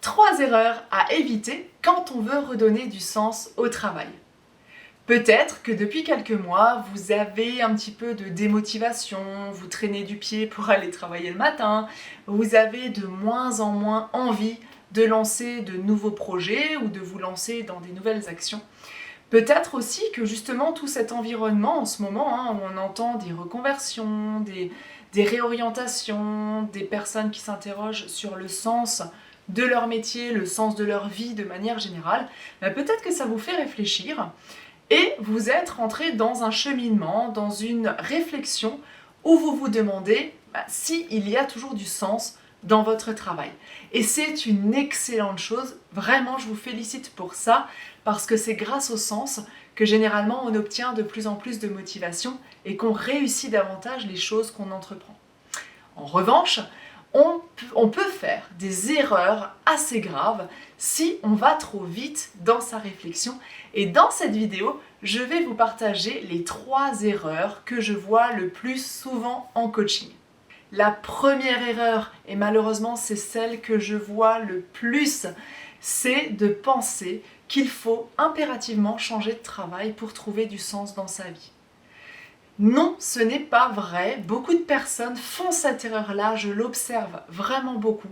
3 erreurs à éviter quand on veut redonner du sens au travail. Peut-être que depuis quelques mois, vous avez un petit peu de démotivation, vous traînez du pied pour aller travailler le matin, vous avez de moins en moins envie de lancer de nouveaux projets ou de vous lancer dans des nouvelles actions. Peut-être aussi que justement tout cet environnement en ce moment, où on entend des reconversions, des réorientations, des personnes qui s'interrogent sur le sens de leur métier, le sens de leur vie de manière générale, peut-être que ça vous fait réfléchir et vous êtes rentré dans un cheminement, dans une réflexion où vous vous demandez s'il y a toujours du sens dans votre travail. Et c'est une excellente chose, vraiment je vous félicite pour ça, parce que c'est grâce au sens que généralement on obtient de plus en plus de motivation et qu'on réussit davantage les choses qu'on entreprend. En revanche, on peut faire des erreurs assez graves si on va trop vite dans sa réflexion. Et dans cette vidéo, je vais vous partager les 3 erreurs que je vois le plus souvent en coaching. La première erreur, et malheureusement c'est celle que je vois le plus, c'est de penser qu'il faut impérativement changer de travail pour trouver du sens dans sa vie. Non, ce n'est pas vrai. Beaucoup de personnes font cette erreur-là, je l'observe vraiment beaucoup.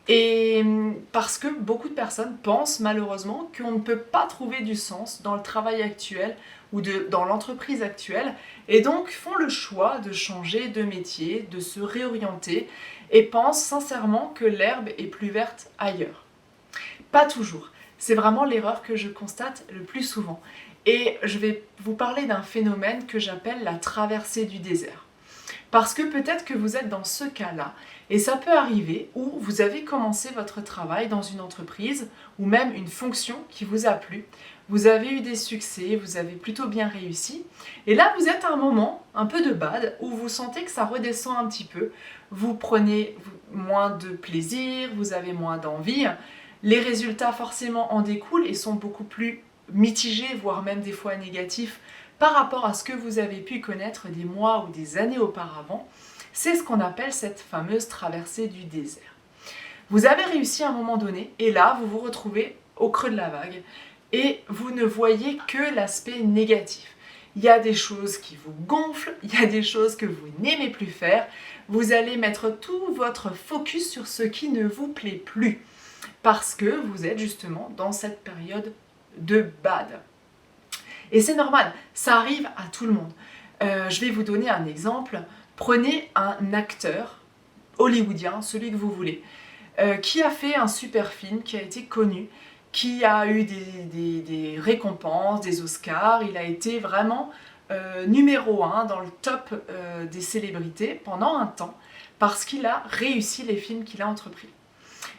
Et parce que beaucoup de personnes pensent malheureusement qu'on ne peut pas trouver du sens dans le travail actuel ou dans l'entreprise actuelle et donc font le choix de changer de métier, de se réorienter et pensent sincèrement que l'herbe est plus verte ailleurs. Pas toujours. C'est vraiment l'erreur que je constate le plus souvent. Et je vais vous parler d'un phénomène que j'appelle la traversée du désert. Parce que peut-être que vous êtes dans ce cas-là, et ça peut arriver où vous avez commencé votre travail dans une entreprise ou même une fonction qui vous a plu, vous avez eu des succès, vous avez plutôt bien réussi, et là vous êtes à un moment un peu de bad où vous sentez que ça redescend un petit peu, vous prenez moins de plaisir, vous avez moins d'envie, les résultats forcément en découlent et sont beaucoup plus mitigés, voire même des fois négatifs, par rapport à ce que vous avez pu connaître des mois ou des années auparavant. C'est ce qu'on appelle cette fameuse traversée du désert. Vous avez réussi à un moment donné, et là, vous vous retrouvez au creux de la vague, et vous ne voyez que l'aspect négatif. Il y a des choses qui vous gonflent, il y a des choses que vous n'aimez plus faire, vous allez mettre tout votre focus sur ce qui ne vous plaît plus, parce que vous êtes justement dans cette période de bad. Et c'est normal, ça arrive à tout le monde. Je vais vous donner un exemple. Prenez un acteur hollywoodien, celui que vous voulez, qui a fait un super film, qui a été connu, qui a eu des récompenses, des Oscars, il a été vraiment numéro 1 dans le top des célébrités pendant un temps, parce qu'il a réussi les films qu'il a entrepris.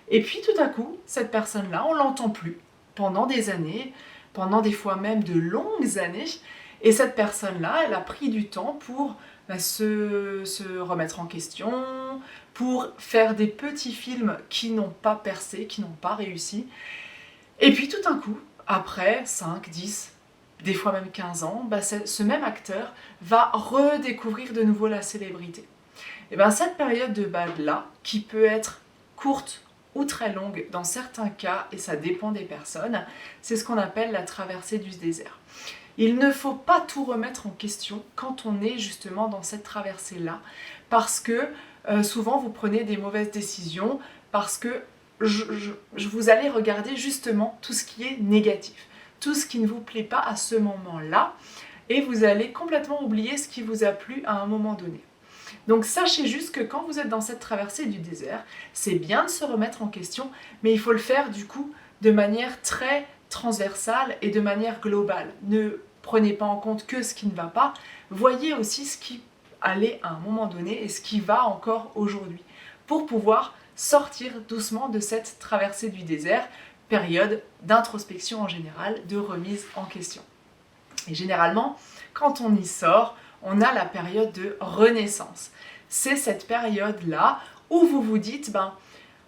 Et puis tout à coup, cette personne-là, on ne l'entend plus pendant des années, pendant des fois même de longues années, et cette personne-là, elle a pris du temps pour se remettre en question, pour faire des petits films qui n'ont pas percé, qui n'ont pas réussi. Et puis tout d'un coup, après 5, 10, des fois même 15 ans, ce même acteur va redécouvrir de nouveau la célébrité. Et cette période de bad-là, qui peut être courte ou très longue dans certains cas, et ça dépend des personnes, c'est ce qu'on appelle la traversée du désert. Il ne faut pas tout remettre en question quand on est justement dans cette traversée-là, parce que souvent vous prenez des mauvaises décisions, parce que vous allez regarder justement tout ce qui est négatif, tout ce qui ne vous plaît pas à ce moment-là, et vous allez complètement oublier ce qui vous a plu à un moment donné. Donc sachez juste que quand vous êtes dans cette traversée du désert, c'est bien de se remettre en question, mais il faut le faire du coup de manière très transversale et de manière globale. Ne prenez pas en compte que ce qui ne va pas, voyez aussi ce qui allait à un moment donné et ce qui va encore aujourd'hui, pour pouvoir sortir doucement de cette traversée du désert, période d'introspection en général, de remise en question. Et généralement, quand on y sort, on a la période de renaissance. C'est cette période-là où vous vous dites,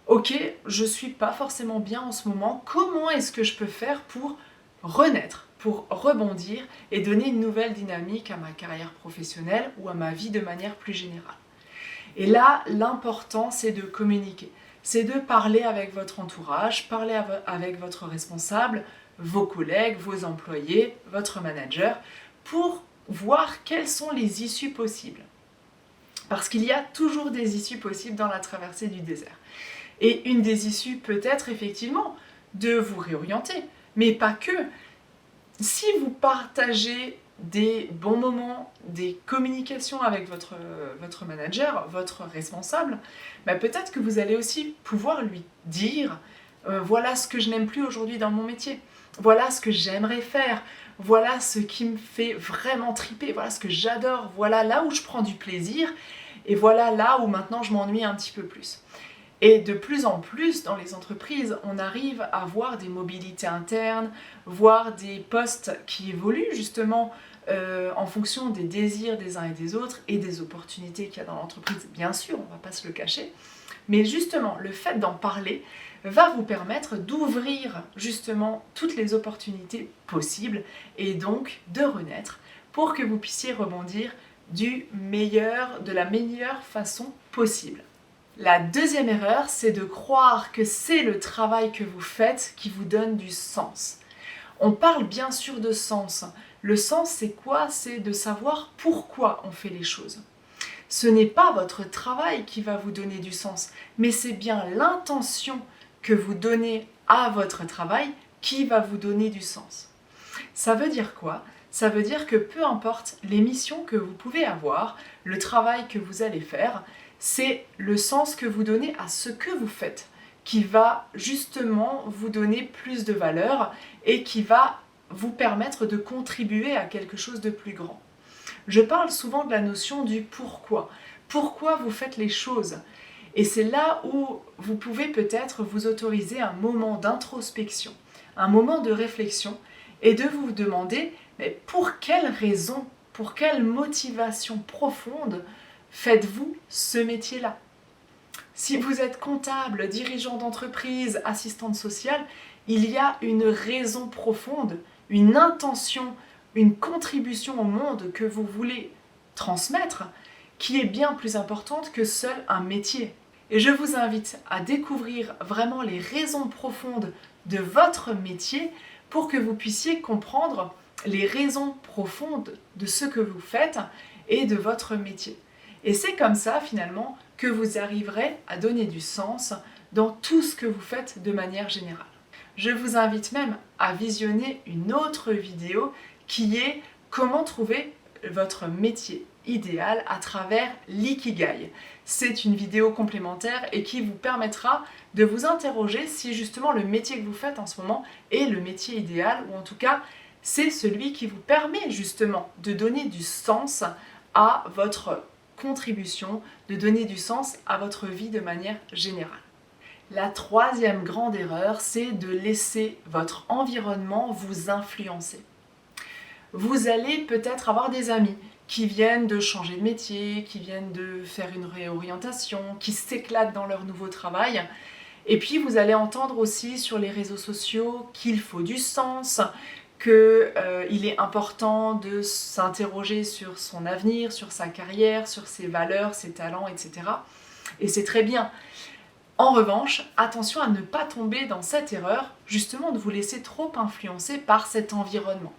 ok, je ne suis pas forcément bien en ce moment, comment est-ce que je peux faire pour renaître, pour rebondir et donner une nouvelle dynamique à ma carrière professionnelle ou à ma vie de manière plus générale. Et là, l'important, c'est de communiquer. c'est de parler avec votre entourage, parler avec votre responsable, vos collègues, vos employés, votre manager, pour voir quelles sont les issues possibles. Parce qu'il y a toujours des issues possibles dans la traversée du désert. Et une des issues peut être effectivement de vous réorienter, mais pas que. Si vous partagez des bons moments, des communications avec votre manager, votre responsable, peut-être que vous allez aussi pouvoir lui dire voilà ce que je n'aime plus aujourd'hui dans mon métier, voilà ce que j'aimerais faire, voilà ce qui me fait vraiment triper, voilà ce que j'adore, voilà là où je prends du plaisir, et voilà là où maintenant je m'ennuie un petit peu plus. Et de plus en plus, dans les entreprises, on arrive à voir des mobilités internes, voir des postes qui évoluent justement en fonction des désirs des uns et des autres et des opportunités qu'il y a dans l'entreprise, bien sûr, on ne va pas se le cacher. Mais justement, le fait d'en parler va vous permettre d'ouvrir justement toutes les opportunités possibles et donc de renaître pour que vous puissiez rebondir de la meilleure façon possible. La deuxième erreur, c'est de croire que c'est le travail que vous faites qui vous donne du sens. On parle bien sûr de sens. Le sens, c'est quoi? C'est de savoir pourquoi on fait les choses. Ce n'est pas votre travail qui va vous donner du sens, mais c'est bien l'intention que vous donnez à votre travail qui va vous donner du sens. Ça veut dire quoi? Ça veut dire que peu importe les missions que vous pouvez avoir, le travail que vous allez faire, c'est le sens que vous donnez à ce que vous faites qui va justement vous donner plus de valeur et qui va vous permettre de contribuer à quelque chose de plus grand. Je parle souvent de la notion du pourquoi. Pourquoi vous faites les choses? Et c'est là où vous pouvez peut-être vous autoriser un moment d'introspection, un moment de réflexion et de vous demander mais pour quelle raison, pour quelle motivation profonde faites-vous ce métier-là? Si vous êtes comptable, dirigeant d'entreprise, assistante sociale, il y a une raison profonde, une intention, une contribution au monde que vous voulez transmettre qui est bien plus importante que seul un métier. Et je vous invite à découvrir vraiment les raisons profondes de votre métier pour que vous puissiez comprendre les raisons profondes de ce que vous faites et de votre métier. Et c'est comme ça finalement que vous arriverez à donner du sens dans tout ce que vous faites de manière générale. Je vous invite même à visionner une autre vidéo qui est comment trouver votre métier idéal à travers l'ikigai. C'est une vidéo complémentaire et qui vous permettra de vous interroger si justement le métier que vous faites en ce moment est le métier idéal ou en tout cas c'est celui qui vous permet justement de donner du sens à votre contribution, de donner du sens à votre vie de manière générale. La troisième grande erreur, c'est de laisser votre environnement vous influencer. Vous allez peut-être avoir des amis qui viennent de changer de métier, qui viennent de faire une réorientation, qui s'éclatent dans leur nouveau travail. Et puis vous allez entendre aussi sur les réseaux sociaux qu'il faut du sens, qu'il est important de s'interroger sur son avenir, sur sa carrière, sur ses valeurs, ses talents, etc. Et c'est très bien. En revanche, attention à ne pas tomber dans cette erreur, justement de vous laisser trop influencer par cet environnement.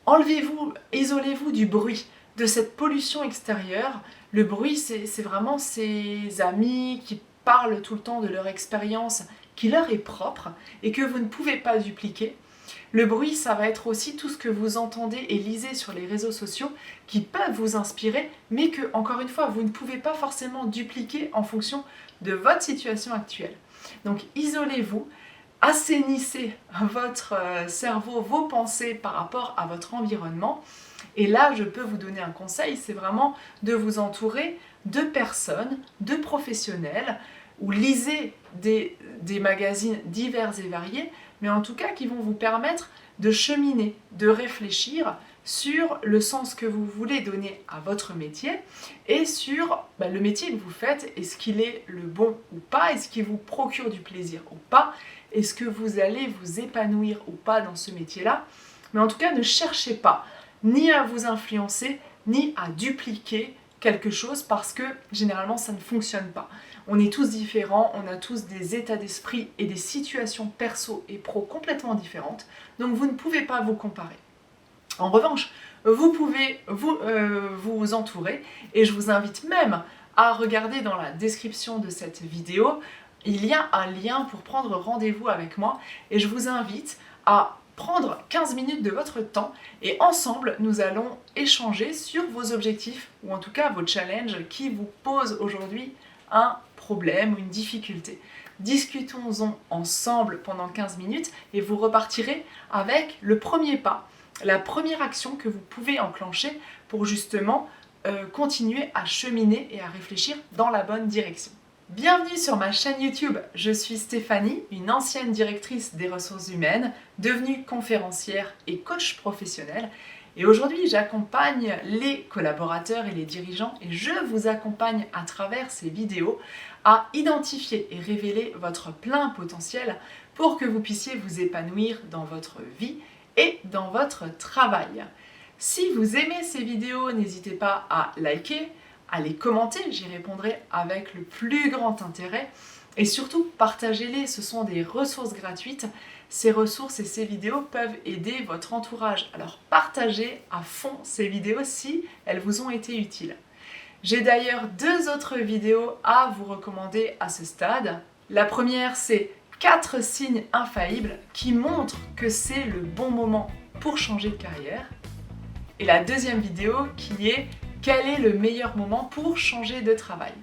Enlevez-vous, isolez-vous du bruit, de cette pollution extérieure. Le bruit, c'est vraiment ces amis qui parlent tout le temps de leur expérience qui leur est propre et que vous ne pouvez pas dupliquer. Le bruit, ça va être aussi tout ce que vous entendez et lisez sur les réseaux sociaux qui peuvent vous inspirer, mais que, encore une fois, vous ne pouvez pas forcément dupliquer en fonction de votre situation actuelle. Donc, isolez-vous, assainissez votre cerveau, vos pensées par rapport à votre environnement. Et là, je peux vous donner un conseil, c'est vraiment de vous entourer de personnes, de professionnels, ou lisez des magazines divers et variés, mais en tout cas qui vont vous permettre de cheminer, de réfléchir sur le sens que vous voulez donner à votre métier et sur le métier que vous faites, est-ce qu'il est le bon ou pas, est-ce qu'il vous procure du plaisir ou pas, est-ce que vous allez vous épanouir ou pas dans ce métier-là. Mais en tout cas, ne cherchez pas ni à vous influencer, ni à dupliquer quelque chose parce que généralement ça ne fonctionne pas. On est tous différents, on a tous des états d'esprit et des situations perso et pro complètement différentes, donc vous ne pouvez pas vous comparer. En revanche, vous pouvez vous entourer, et je vous invite même à regarder dans la description de cette vidéo, il y a un lien pour prendre rendez-vous avec moi, et je vous invite à prendre 15 minutes de votre temps, et ensemble, nous allons échanger sur vos objectifs, ou en tout cas vos challenges qui vous posent aujourd'hui un problème ou une difficulté. Discutons-en ensemble pendant 15 minutes, et vous repartirez avec le premier pas, la première action que vous pouvez enclencher pour justement continuer à cheminer et à réfléchir dans la bonne direction. Bienvenue sur ma chaîne YouTube, je suis Stéphanie, une ancienne directrice des ressources humaines, devenue conférencière et coach professionnel. Et aujourd'hui, j'accompagne les collaborateurs et les dirigeants et je vous accompagne à travers ces vidéos à identifier et révéler votre plein potentiel pour que vous puissiez vous épanouir dans votre vie et dans votre travail. Si vous aimez ces vidéos, n'hésitez pas à liker, à les commenter, j'y répondrai avec le plus grand intérêt. Et surtout, partagez-les, ce sont des ressources gratuites. Ces ressources et ces vidéos peuvent aider votre entourage. Alors partagez à fond ces vidéos si elles vous ont été utiles. J'ai d'ailleurs 2 autres vidéos à vous recommander à ce stade. La première, c'est 4 signes infaillibles qui montrent que c'est le bon moment pour changer de carrière. Et la deuxième vidéo qui est quel est le meilleur moment pour changer de travail.